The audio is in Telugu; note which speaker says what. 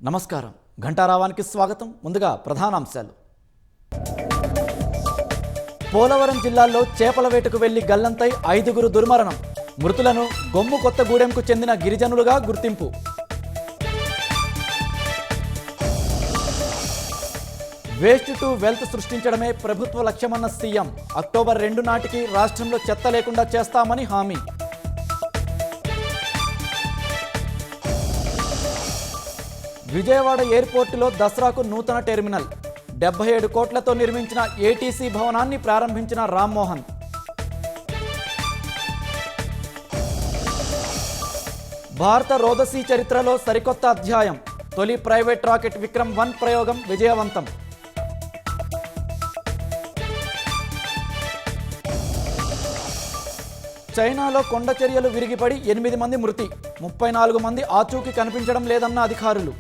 Speaker 1: నమస్కారం. ఘంటారావానికి స్వాగతం. ముందుగా ప్రధానాంశాలు. పోలవరం జిల్లాలో చేపల వేటకు వెళ్లి గల్లంతై 5గురు దుర్మరణం. మృతులను గొమ్ము కొత్తగూడెంకు చెందిన గిరిజనులుగా గుర్తింపు. వేస్ట్ టు వెల్త్ సృష్టించడమే ప్రభుత్వ లక్ష్యమన్న సీఎం. అక్టోబర్ 2 నాటికి రాష్ట్రంలో చెత్త లేకుండా చేస్తామని హామీ. విజయవాడ ఎయిర్పోర్టులో దసరాకు నూతన టెర్మినల్. 77 కోట్లతో నిర్మించిన ఏటీసీ భవనాన్ని ప్రారంభించిన రామ్మోహన్. భారత రోదసీ చరిత్రలో సరికొత్త అధ్యాయం. తొలి ప్రైవేట్ రాకెట్ విక్రమ్-1 ప్రయోగం విజయవంతం. చైనాలో కొండ చర్యలు విరిగిపడి 8 మంది మృతి. 34 మంది ఆచూకీ కనిపించడం లేదన్న అధికారులు.